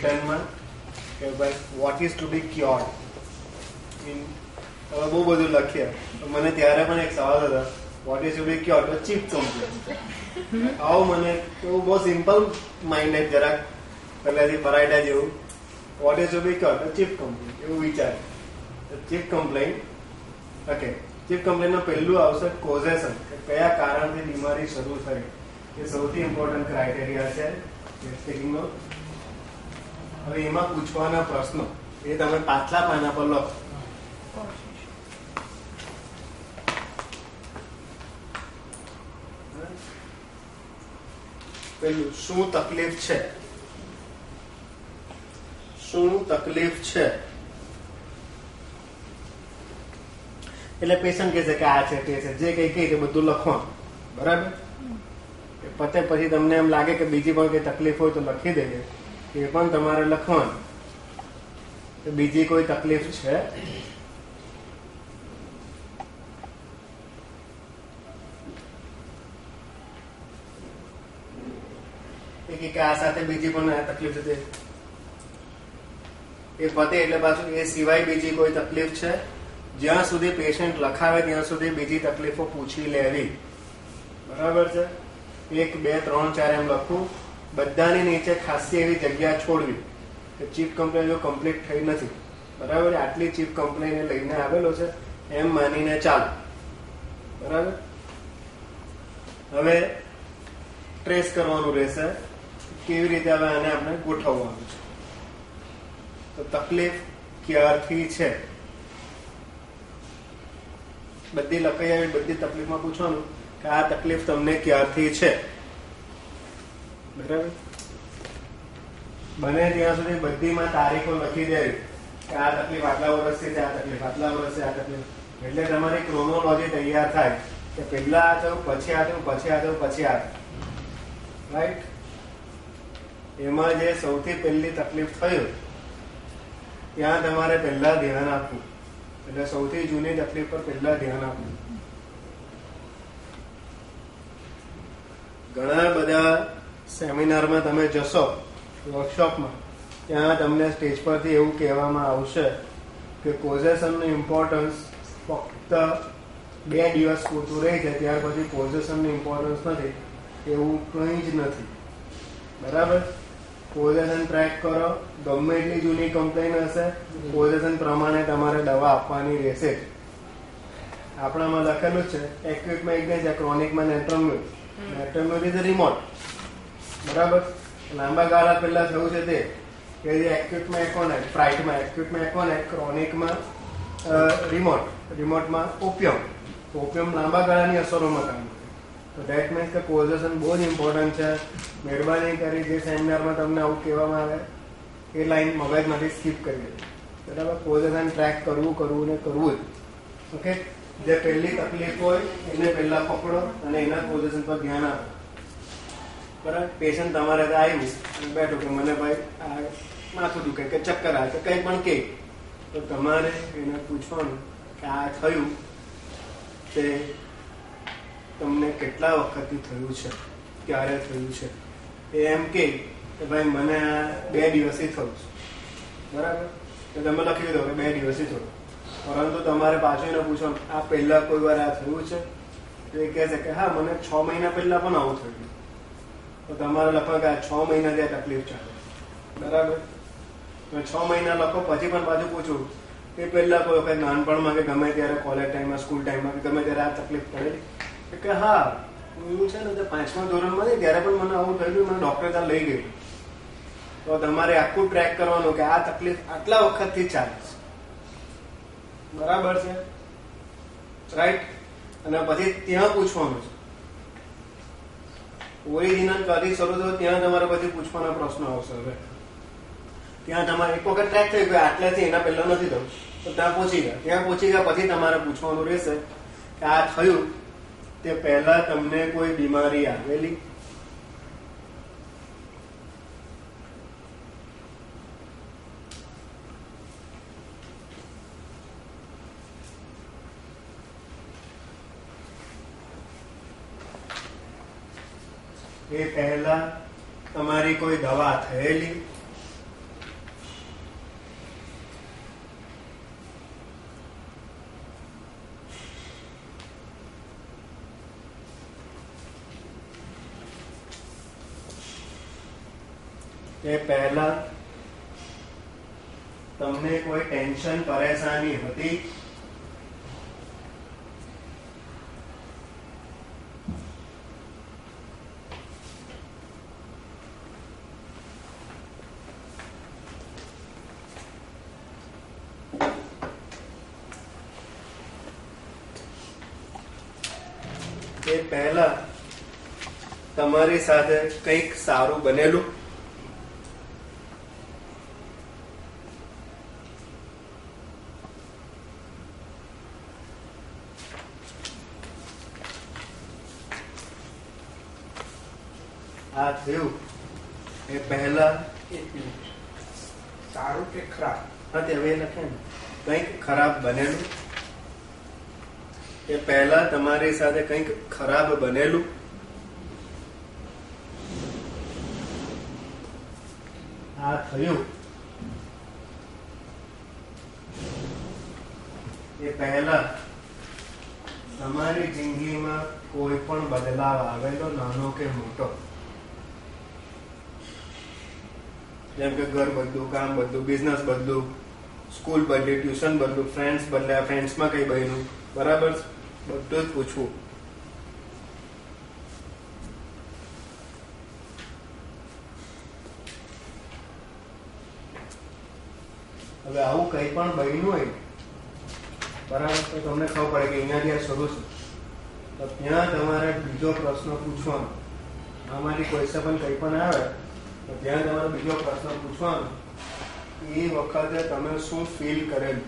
રિટર્નમાં કે ભાઈ what is to be cured in. હવે બહુ બધું લખીએ તો મને ત્યારે પણ એક સવાલ હતો, વોટ ઇઝ ટુ બી ક્યોર્ડ તો ચીફ કમ્પ્લેન. આવું મને એવું બહુ સિમ્પલ માઇન્ડેડ જરાક પહેલાથી પરાયડા જેવું, વોટ ઇઝ ટુ બી ક્યોર્ડ તો ચીફ કમ્પ્લેન એવું વિચારે. ચીફ કમ્પ્લેન, ઓકે, ચીફ કમ્પ્લેનનું પહેલું આવશે કોઝેશન, કે કયા કારણથી બીમારી શરૂ થઈ. એ સૌથી ઇમ્પોર્ટન્ટ ક્રાઇટેરિયા છે ટેસ્ટિંગનો. હવે એમાં પૂછવાના પ્રશ્નો એ તમે પાછલા પાના પર લખો. પેલું, શું તકલીફ છે? શું તકલીફ છે? એટલે પેશન્ટ કહે છે કે આ છે તે છે, જે કઈ કહે તે બધું લખવાનું. બરાબર? પતે પછી તમને એમ લાગે કે બીજી પણ કઈ તકલીફ હોય તો લખી દેજે, એ પણ તમારે લખવાનું. બીજી કોઈ તકલીફ છે? કે આ સાથે બીજી પણ તકલીફ છે, એ પતે એટલે પાછું એ સિવાય બીજી કોઈ તકલીફ છે? જ્યાં સુધી પેશન્ટ લખાવે ત્યાં સુધી બીજી તકલીફો પૂછી લેવી. બરાબર છે? 1, 2, 3, 4 એમ લખવું. બધાની નીચે ખાસી એવી જગ્યા છોડવી કે ચીફ કમ્પ્લેન જો કમ્પ્લીટ થઈ નથી. બરાબર? આટલી ચીફ કમ્પ્લેન લઈને આવેલો છે એમ માનીને ચાલો. બરાબર? હવે ટ્રેસ કરવાનું રહેશે કેવી રીતે હવે આને આપણે ગોઠવવાનું છે. તો તકલીફ ક્યારથી છે બધી લખાઈ આવી. બધી તકલીફમાં પૂછવાનું કે આ તકલીફ તમને ક્યારથી છે. બરાબર? બને ત્યાં સુધી બધીમાં તારીખો લખી દેવી કે આ તકલીફ આટલા વર્ષથી છે, આ તકલીફ આટલા વર્ષથી, આ તકલીફ. એટલે તમારી ક્રોનોલોજી તૈયાર થાય કે પહેલા આ થયું, પછી આ થયું, પછી આ થયું, પછી આ થયું. રાઈટ? એમાં જે સૌથી પહેલી તકલીફ થયું ત્યાં તમારે પહેલા ધ્યાન આપવું. એટલે સૌથી જૂની તકલીફ પર પહેલા ધ્યાન આપવું. ઘણા બધા સેમિનારમાં તમે જશો, વર્કશોપમાં, ત્યાં તમને સ્ટેજ પરથી એવું કહેવામાં આવશે કે કોઝેશનનું ઇમ્પોર્ટન્સ ફક્ત 2 દિવસ પૂરતું રહે છે, ત્યાર પછી કોઝેશનનું ઇમ્પોર્ટન્સ નથી, એવું કંઈ જ નથી. બરાબર? કોઝેશન ટ્રેક કરો, ગમે એટલી જૂની કમ્પ્લેન હશે, કોઝેશન પ્રમાણે તમારે દવા આપવાની રહેશે. આપણામાં લખેલું છે એક્યુટમાં એક છે, ક્રોનિકમાં નેટ્રોમ્યુલ. નેટ્રોમ્યુલ ઇઝ રિમોટ. બરાબર? લાંબા ગાળા પહેલા થયું છે તે કે જે એક્યુટમાં એકોનેટ, ફ્રાઇટમાં એક્યુટમાં એકોનેટ, ક્રોનિકમાં રિમોટ, રિમોટમાં ઓપિયમ. ઓપિયમ લાંબા ગાળાની અસરોમાં કામ કરે. તો દેટ મીન્સ કે કોઝેશન બહુ જ ઇમ્પોર્ટન્ટ છે. મહેરબાની કરી જે સેમિનારમાં તમને આવું કહેવામાં આવે એ લાઈન મગજમાંથી સ્કીપ કરી દે. બરાબર? કોઝેશન ટ્રેક કરવું ને કરવું જ. ઓકે? જે પહેલી તકલીફ હોય એને પહેલા પકડો અને એના પોઝિશન પર ધ્યાન આપો. બરાબર? પેશન્ટ તમારે આવ્યું બેઠું કે મને ભાઈ આ માથું દુખે કે ચક્કર આવે કે કંઈ પણ કે, તો તમારે એને પૂછવાનું કે આ થયું તે તમને કેટલા વખતથી થયું છે, ક્યારે થયું છે. એમ કે ભાઈ મને આ 2 દિવસથી થયું છે. બરાબર? તો તમે લખી દો કે 2 દિવસથી થયું. પરંતુ તમારે પાછું એને પૂછવાનું આ પહેલા કોઈ વાર આ થયું છે? તો એ કહે છે કે હા મને 6 મહિના પહેલા પણ આવું થયું. તો તમારે લખો કે આ 6 મહિનાથી આ તકલીફ ચાલે. બરાબર? તો 6 મહિના લખો. પછી પણ પાછું પૂછું એ પહેલા કોઈ વખત નાનપણમાં કે ગમે ત્યારે કોલેજ ટાઈમમાં, સ્કૂલ ટાઈમમાં કે ગમે ત્યારે આ તકલીફ પડેલી? કે હા હું છે ને 5મા ધોરણમાં નહીં ત્યારે પણ મને આવું થયું, મને ડોક્ટર ત્યાં લઈ ગયું. તો તમારે આખું ટ્રેક કરવાનું કે આ તકલીફ આટલા વખતથી ચાલે છે. બરાબર છે? રાઈટ? અને પછી ત્યાં પૂછવાનું છે ઓરિજિનલ કદી શરૂ થયો ત્યાં તમારે પછી પૂછવાના પ્રશ્નો આવશે. હવે ત્યાં તમારે એક વખત ટ્રેક થઈ ગયો આટલાથી એના પહેલા નથી થયું તો ત્યાં પહોંચી ગયા પછી તમારે પૂછવાનું રહેશે કે આ થયું તે પહેલા તમને કોઈ બીમારી આવેલી? એ પહેલા તમારી કોઈ દવા થયેલી? એ પહેલા તમને કોઈ ટેન્શન પરેશાની હતી? એ પહેલા તમારી સાથે કંઈક સારું બનેલું? આ થયું એ પહેલા સારું કે ખરાબ? હા તે હવે લખે ને કંઈક ખરાબ બનેલું. એ પહેલા તમારી સાથે કંઈક ખરાબ બનેલું. આ થયું એ પહેલા તમારી જિંદગીમાં કોઈ પણ બદલાવ આવેલો, નાનો કે મોટો? જેમ કે ઘર બદલું, કામ બદલું, બિઝનેસ બદલું, સ્કૂલ બદલી, ટ્યુશન બદલું, ફ્રેન્ડ્સ બદલ્યા, ફ્રેન્ડ્સમાં કઈ બન્યું, બરાબર? બધું જ પૂછવું. હવે આવું કઈ પણ બન્યું હોય, બરાબર, તો તમને ખબર પડે કે અહીંયાથી આ શરૂ છે, તો ત્યાં તમારે બીજો પ્રશ્ન પૂછવાનો. આમાંથી કોઈ પણ કંઈ પણ આવે તો ત્યાં તમારે બીજો પ્રશ્ન પૂછવાનો, એ વખતે તમે શું ફીલ કરેલું.